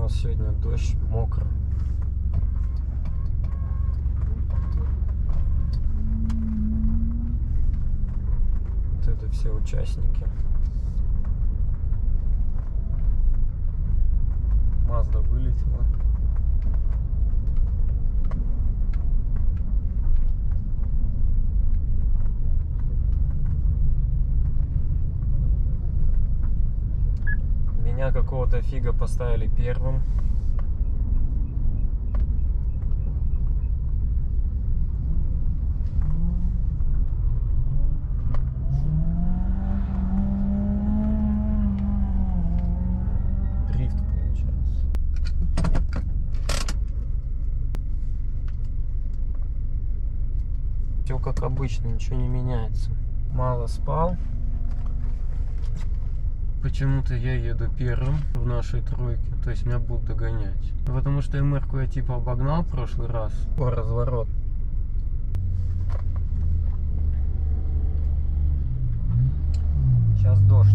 нас сегодня дождь, мокро. Вот это все участники. Мазда вылетела. Меня какого-то фига поставили первым. Дрифт получается. Все как обычно, ничего не меняется. Мало спал. Почему-то я еду первым в нашей тройке, то есть меня будут догонять. Потому что МР-ку я типа обогнал в прошлый раз. О, разворот. Сейчас дождь.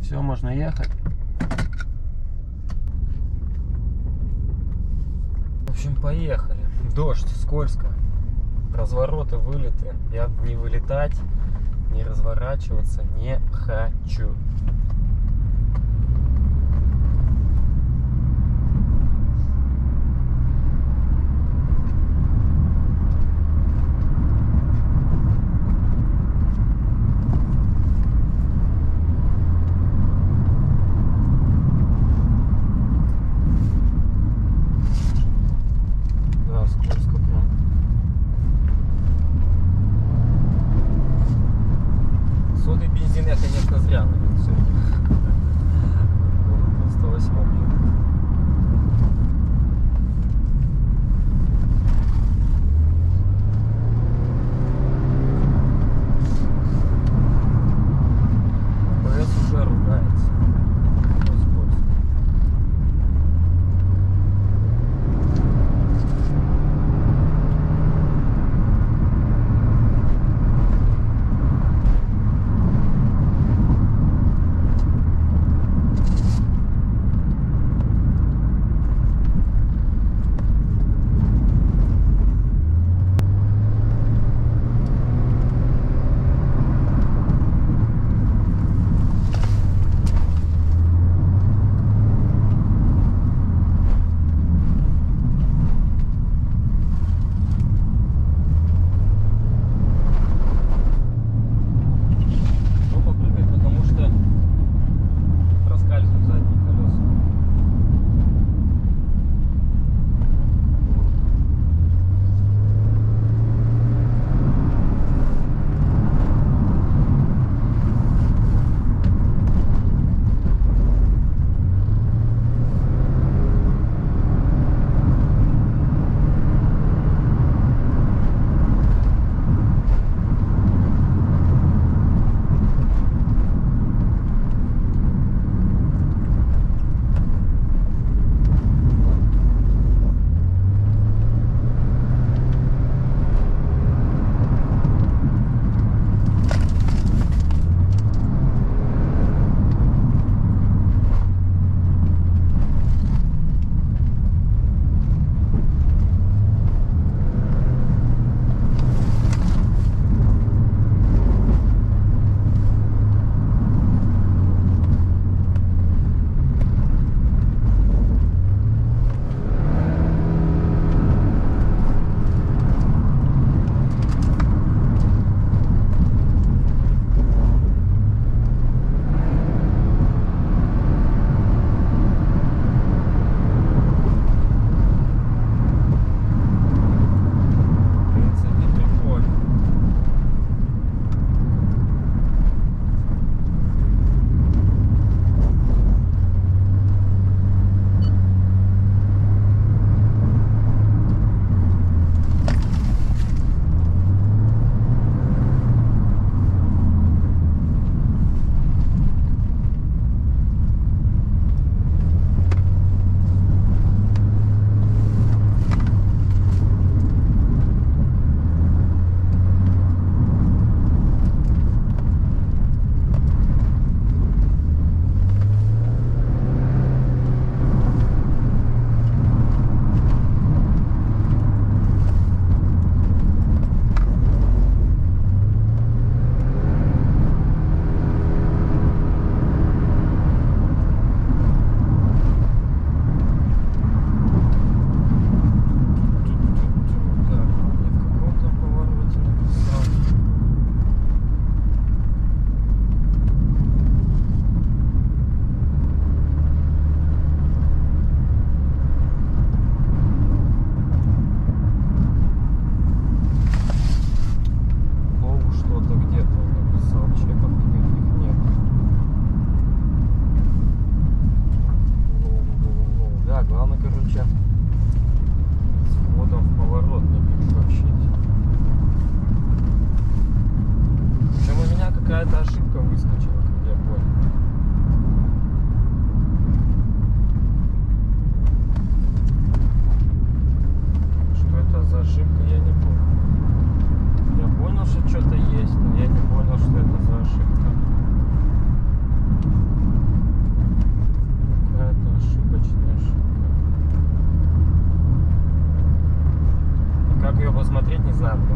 Все, можно ехать. В общем, поехали. Дождь, скользко. Развороты, вылеты. Я не вылетать, не разворачиваться не хочу. Соды, бензин я, конечно, зря налил сегодня.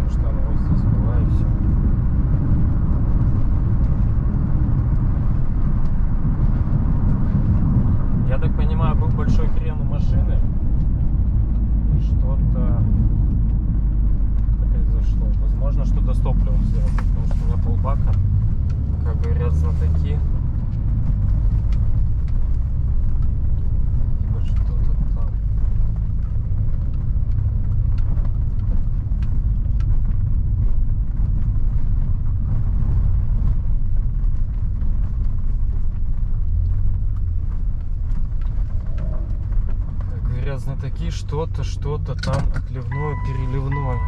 потому что она вот здесь была и все. Я так понимаю, был большой крен у машины, и что-то произошло. Возможно, что-то с топливом связано, потому что у меня полбака, как говорят знатоки. Типа что-то там. Как говорят знатоки, что-то там отливное, переливное.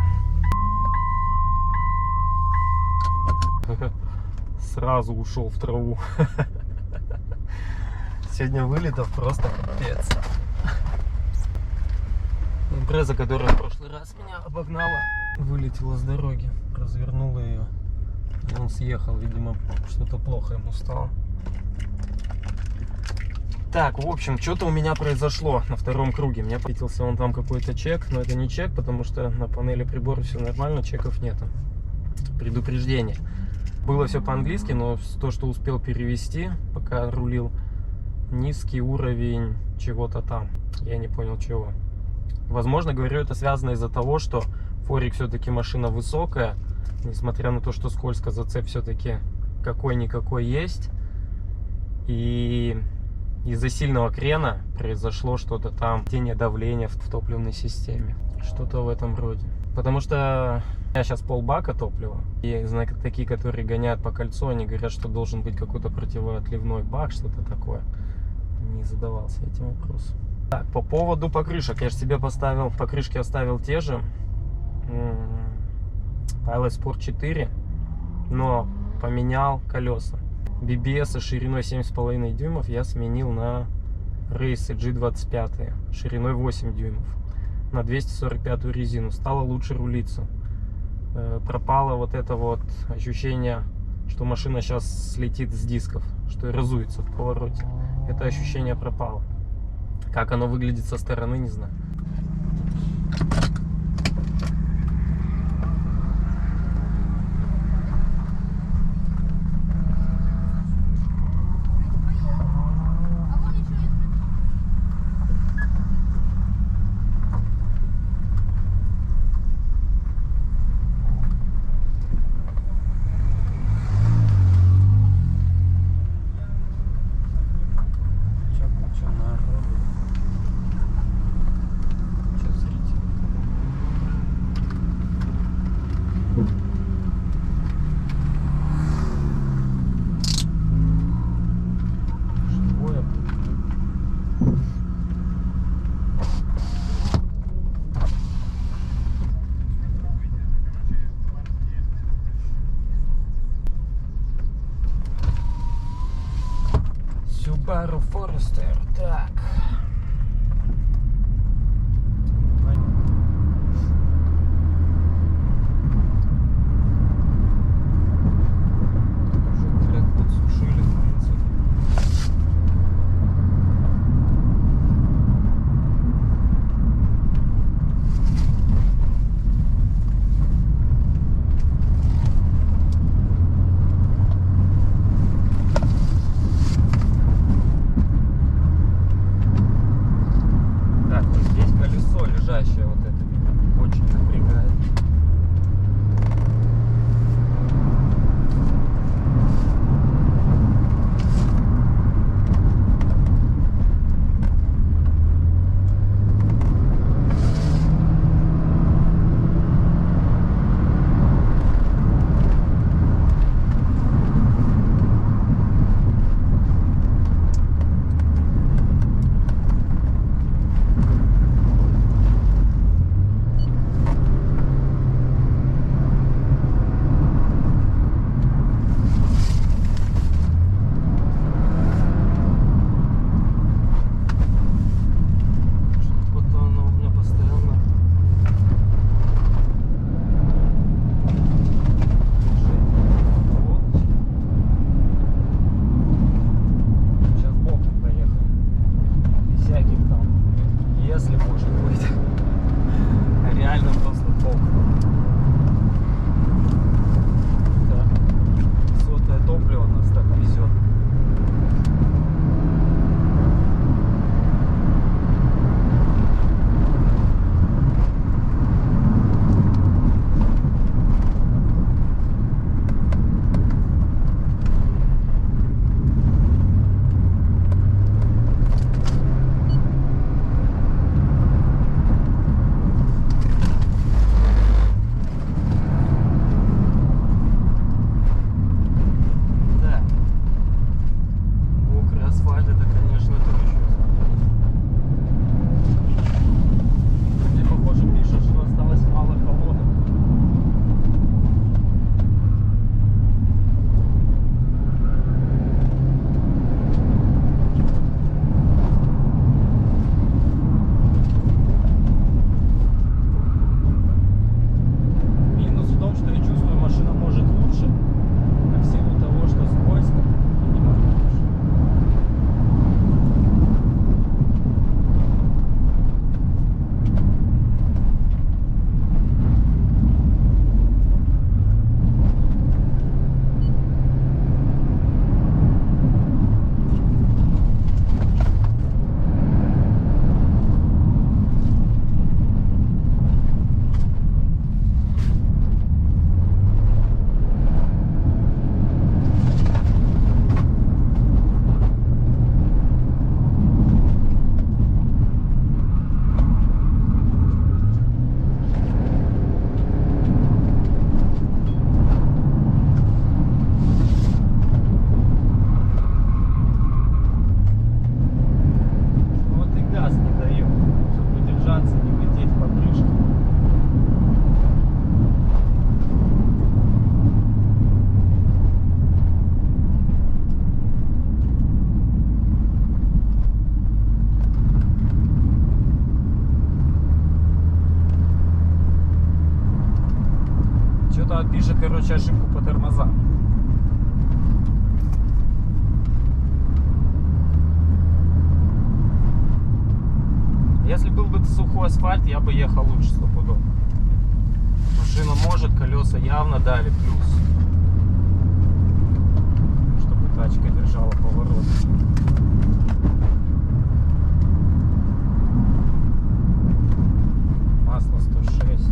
Сразу ушел в траву. Сегодня вылетов просто капец. Импреза, которая в прошлый раз меня обогнала, вылетела с дороги, развернула ее, и он съехал, видимо, что-то плохо ему стало. Так, в общем, что-то у меня произошло на втором круге. Мне ответился он там какой-то чек, но это не чек, потому что на панели прибора все нормально, чеков нету. Предупреждение. Было все по-английски, но то, что успел перевести, пока рулил, низкий уровень чего-то там. Я не понял чего. Возможно, говорю, это связано из-за того, что форик все-таки машина высокая. Несмотря на то, что скользко, зацеп все-таки какой-никакой есть. И из-за сильного крена произошло что-то там, падение давления в топливной системе. Что-то в этом роде. Потому что у меня сейчас полбака топлива. И такие, которые гоняют по кольцу, они говорят, что должен быть какой-то противоотливной бак, что-то такое. Не задавался этим вопросом. Так, по поводу покрышек. Я же себе поставил, покрышки оставил те же. Pilot Sport 4. Но поменял колеса. BBS шириной 7,5 дюймов я сменил на рейсы G25 шириной 8 дюймов. На 245 резину. Стало лучше рулиться. Пропало вот это вот ощущение, что машина сейчас слетит с дисков, что разуется в повороте. Это ощущение пропало. Как оно выглядит со стороны, не знаю. Subaru Forester, так. Трек подсушили, в принципе. Лежащее вот это меня очень напрягает. Машина пишет, короче, ошибку по тормозам. Если был бы сухой асфальт, я бы ехал лучше 100 пудов. Машина может, колеса явно дали плюс. Чтобы тачка держала поворот. Масло 106.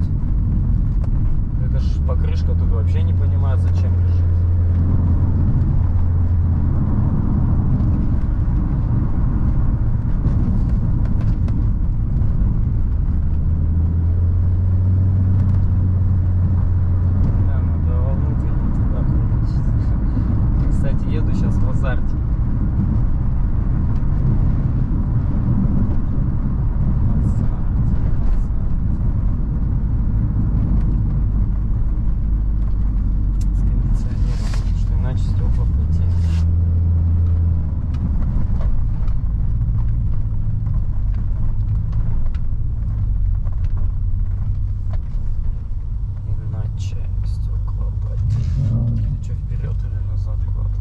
Это ж покрышка тут вообще не понимает, зачем лежит. Еду сейчас в азарте. С кондиционером, потому что иначе стекла потеют. Иначе стекла потеют. Ты что, вперед или назад куда-то?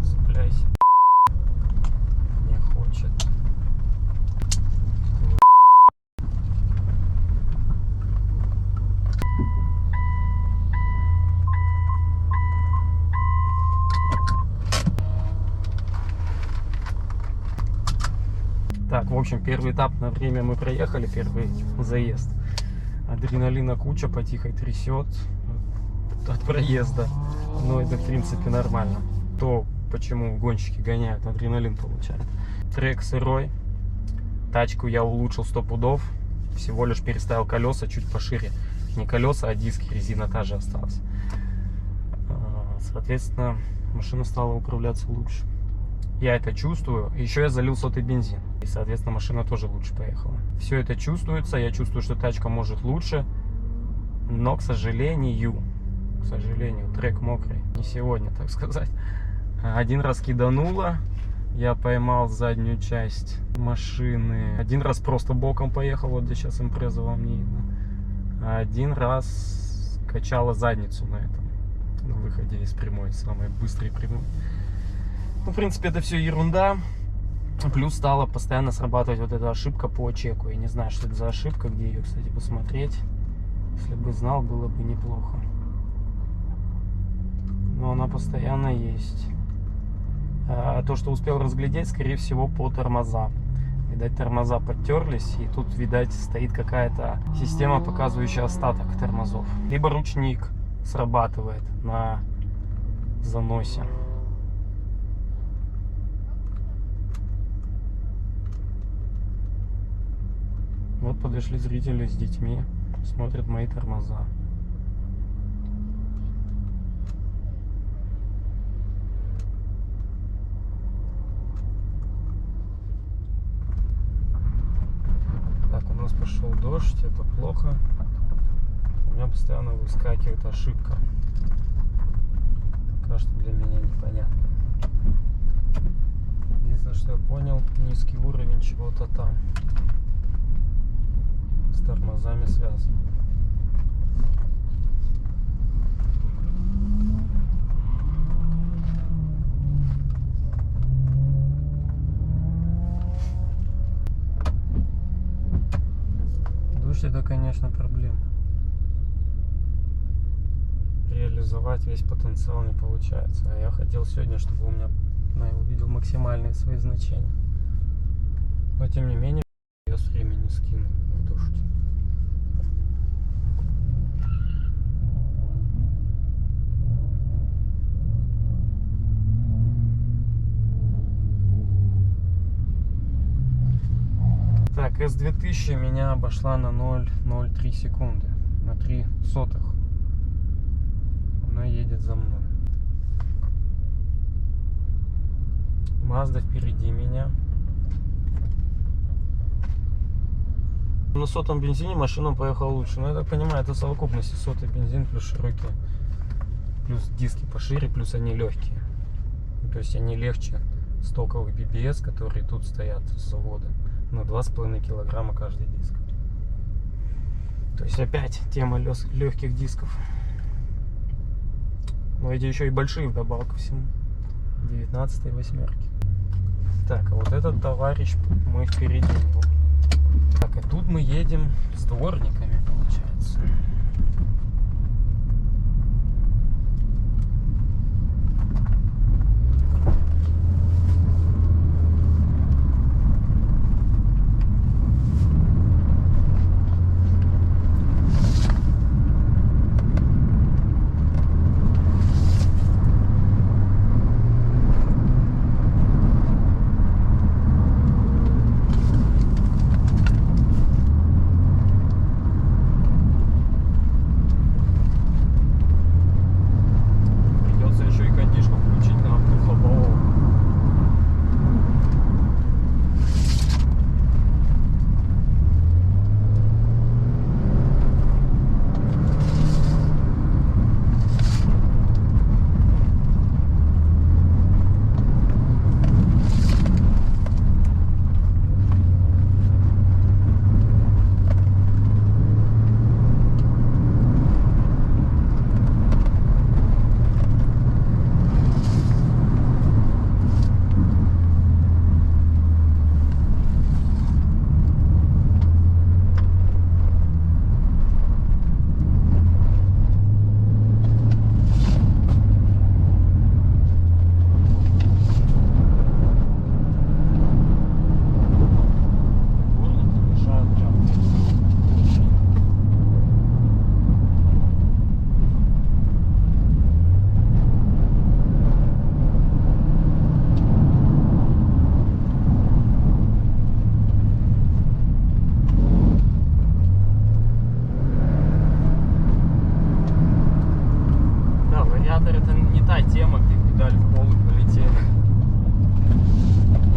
Цепляйся. Не хочет. Так, в общем, первый этап на время мы проехали, первый заезд. Адреналина куча, по тихой трясет от проезда. Но это, в принципе, нормально. То, почему гонщики гоняют, адреналин получают. Трек сырой. Тачку я улучшил 100 пудов. Всего лишь переставил колеса чуть пошире. Не колеса, а диски, резина та же осталась. Соответственно, машина стала управляться лучше. Я это чувствую. Еще я залил сотый бензин. И, соответственно, машина тоже лучше поехала. Все это чувствуется. Я чувствую, что тачка может лучше. Но, к сожалению, трек мокрый. Не сегодня, так сказать. Один раз кидануло. Я поймал заднюю часть машины. Один раз просто боком поехал. Вот где сейчас импреза вам не видно. А один раз качала задницу на этом. На выходе из прямой. Самой быстрой прямой. Ну, в принципе, это все ерунда. Плюс стала постоянно срабатывать вот эта ошибка по чеку. Я не знаю, что это за ошибка, где ее, кстати, посмотреть. Если бы знал, было бы неплохо. Но она постоянно есть. А то, что успел разглядеть, скорее всего, по тормозам. Видать, тормоза подтерлись, и тут, видать, стоит какая-то система, показывающая остаток тормозов. Либо ручник срабатывает на заносе. Вот подошли зрители с детьми, смотрят мои тормоза. Так, у нас пошел дождь, это плохо. У меня постоянно выскакивает ошибка. Пока что для меня непонятно. Единственное, что я понял, низкий уровень чего-то там. С тормозами связан. Дождь — это, конечно, проблема. Реализовать весь потенциал не получается. А я хотел сегодня, чтобы у меня увидел максимальные свои значения. Но тем не менее, я с времени скину в дождь. Так, S2000 меня обошла на 0,03 секунды. На 3 сотых. Она едет за мной. Mazda впереди меня. На сотом бензине машина поехала лучше. Но я так понимаю, это совокупность сотый бензин плюс широкие. Плюс диски пошире, плюс они легкие. То есть они легче стоковых BBS, которые тут стоят с завода, на 2,5 килограмма каждый диск. То есть опять тема легких дисков. Но эти еще и большие вдобавок ко всему. 19-й восьмерки. Так, а вот этот товарищ, мы впереди него. Так, и тут мы едем с дворниками, получается. Это не та тема, где педаль в пол и полетели.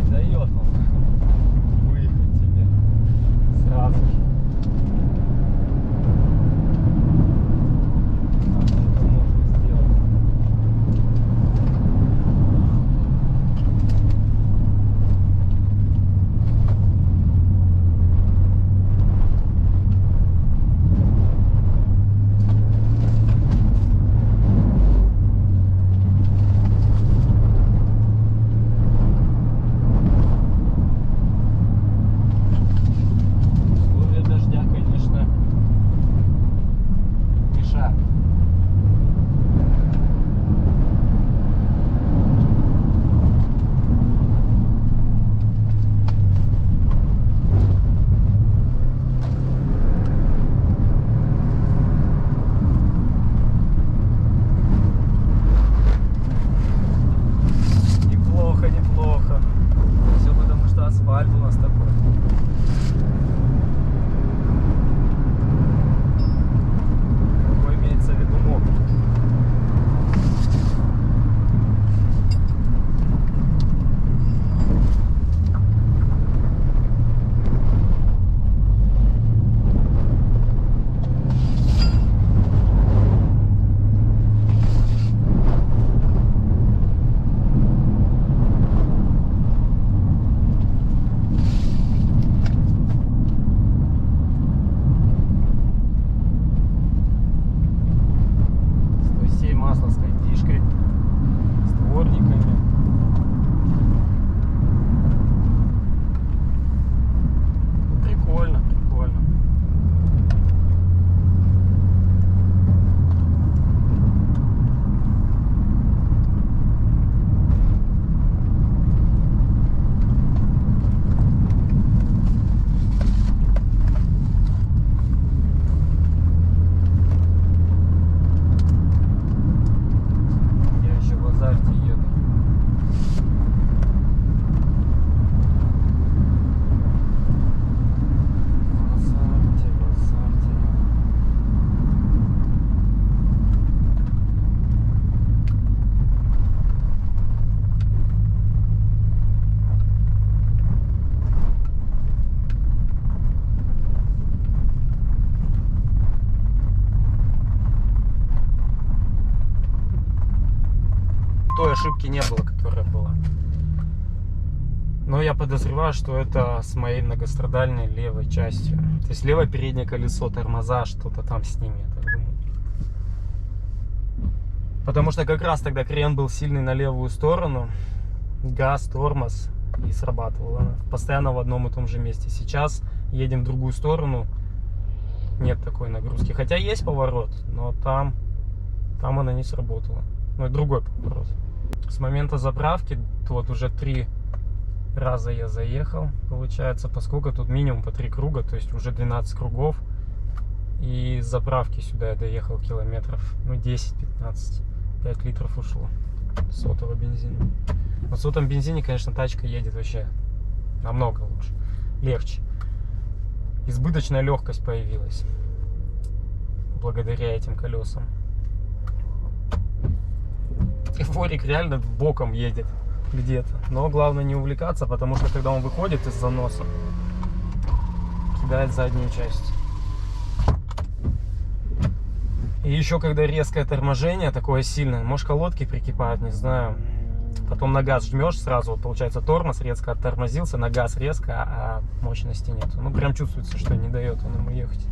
Не дает он выехать тебе сразу же. Как это можно сделать? Асфальт у нас такой. Какой имеется в виду моб. Масло с кондишкой, с дворниками. Прикольно, прикольно. Той ошибки не было, которая была. Но я подозреваю, что это с моей многострадальной левой частью. То есть левое переднее колесо, тормоза, что-то там с ними, я так думаю. Потому что как раз тогда крен был сильный на левую сторону. Газ, тормоз, и срабатывало. Постоянно в одном и том же месте. Сейчас едем в другую сторону. Нет такой нагрузки. Хотя есть поворот, но там она не сработала. Ну и другой поворот. С момента заправки вот уже 3 раза я заехал, получается, поскольку тут минимум по 3 круга, то есть уже 12 кругов. И с заправки сюда я доехал километров, ну 10-15, 5 литров ушло сотого бензина. На сотом бензине, конечно, тачка едет вообще намного лучше, легче. Избыточная легкость появилась благодаря этим колесам. И Форик реально боком едет где-то. Но главное не увлекаться, потому что когда он выходит из заноса, кидает заднюю часть. И еще когда резкое торможение такое сильное, может колодки прикипают, не знаю. Потом на газ жмешь сразу, вот получается тормоз резко оттормозился, на газ резко, а мощности нет. Ну прям чувствуется, что не дает он ему ехать.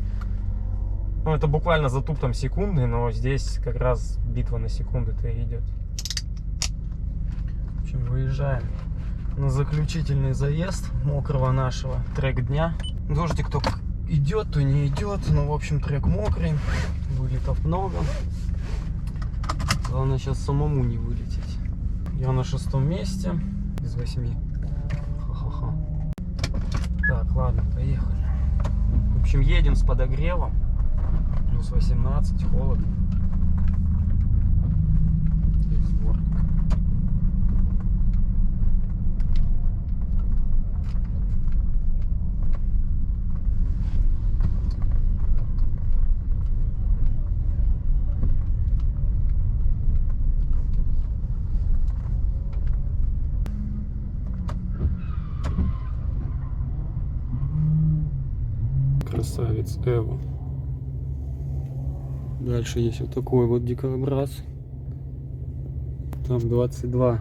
Ну это буквально затуп там секунды, но здесь как раз битва на секунды-то и идет. В общем, выезжаем на заключительный заезд мокрого нашего трек дня. Дождик только идет, то не идет, но в общем трек мокрый, вылетов много. Главное сейчас самому не вылететь. Я на 6-м месте из 8. Ха-ха-ха. Так, ладно, поехали. В общем, едем с подогревом. Плюс 18, холодно. Красавец Эво. Дальше есть вот такой вот дикобраз. Там 22Б.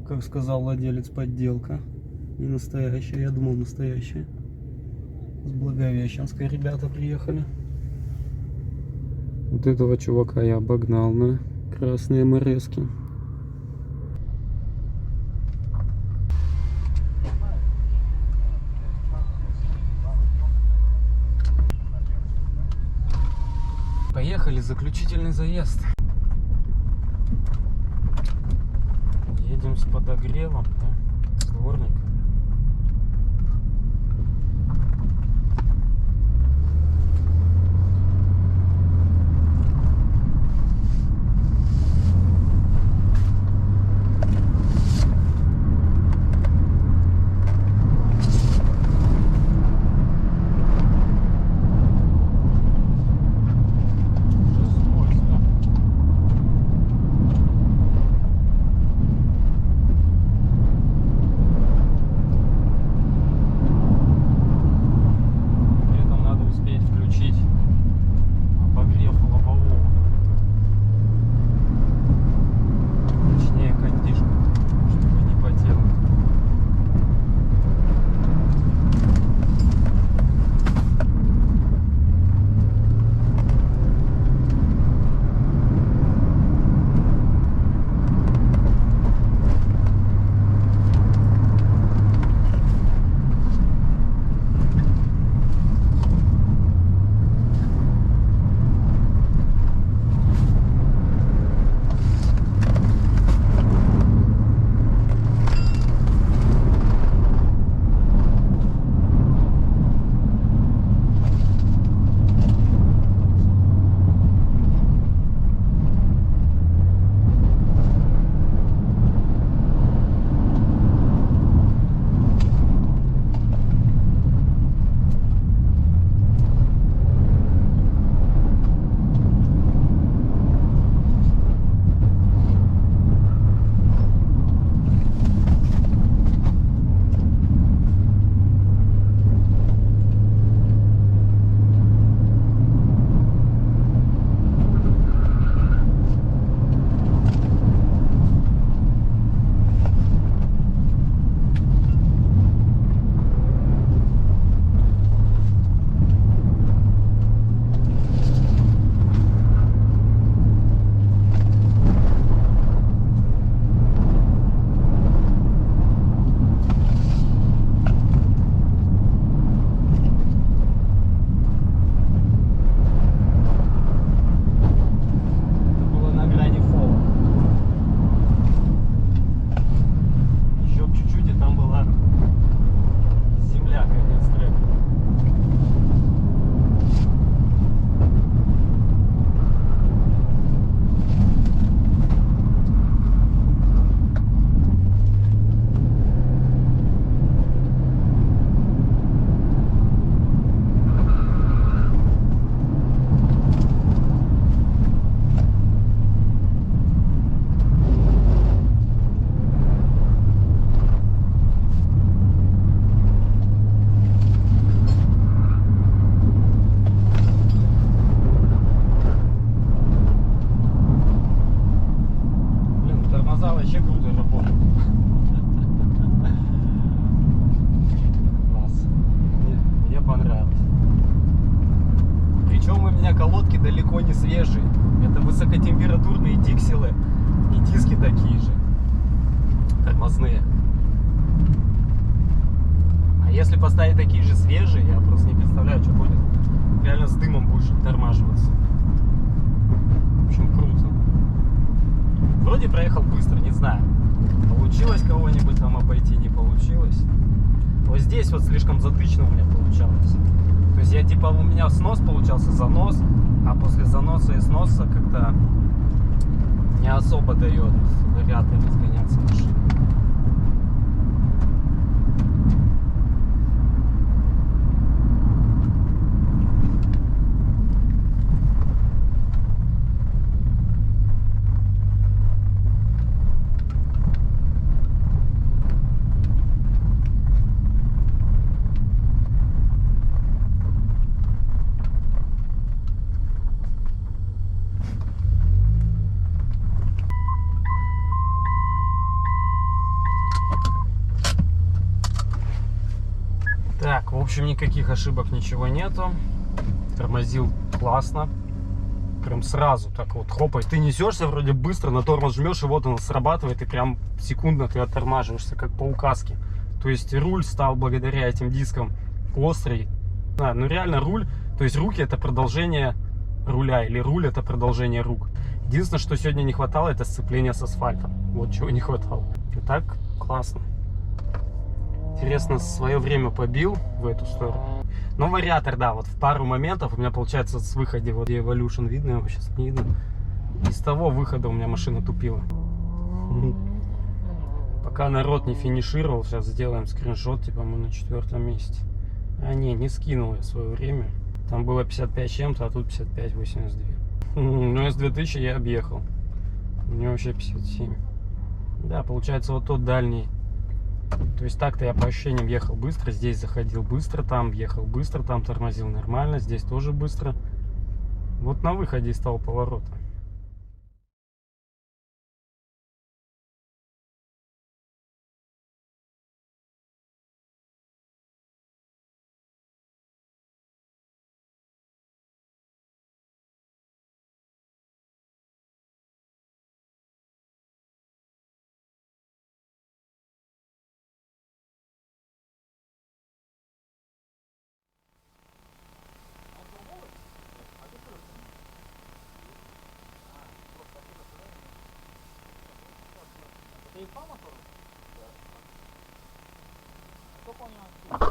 Как сказал владелец, подделка. Не настоящая, я думал настоящая. С Благовещенска ребята приехали. Вот этого чувака я обогнал на красные МРСки. Поехали, заключительный заезд. Едем с подогревом, да, с дворником. полчаса вообще круто работал. Класс. Мне понравилось. Причем у меня колодки далеко не свежие. Это высокотемпературные дикселы и диски такие же. Тормозные. А если поставить такие же свежие, я просто не представляю, что будет. Реально с дымом будешь оттормаживаться. В общем, круто. Вроде проехал быстро, не знаю. Получилось кого-нибудь там обойти, не получилось. Вот здесь вот слишком затычно у меня получалось. То есть я типа, у меня снос получался, занос, а после заноса и сноса как-то не особо дает варианты разгоняться машины. Так, в общем, никаких ошибок, ничего нету. Тормозил классно. Прям сразу так вот, хопай. Ты несешься вроде быстро, на тормоз жмешь, и вот он срабатывает, и прям секундно ты оттормаживаешься, как по указке. То есть руль стал благодаря этим дискам острый. Да, ну реально руль, то есть руки это продолжение руля, или руль это продолжение рук. Единственное, что сегодня не хватало, это сцепление с асфальтом. Вот чего не хватало. И так классно. Интересно, свое время побил в эту сторону. Но вариатор, да, вот в пару моментов у меня получается с выхода, вот Evolution видно, его сейчас не видно. Из того выхода у меня машина тупила. Пока народ не финишировал, сейчас сделаем скриншот, типа мы на 4-м месте. А не скинул я свое время. Там было 55 чем-то, а тут 55,82. Ну, S2000 я объехал. У него вообще 57. Да, получается вот тот дальний. То есть так-то я по ощущениям ехал быстро, здесь заходил быстро, там ехал быстро, там тормозил нормально, здесь тоже быстро. Вот на выходе из того поворота. Это ИПА мотор? Да. Кто понял?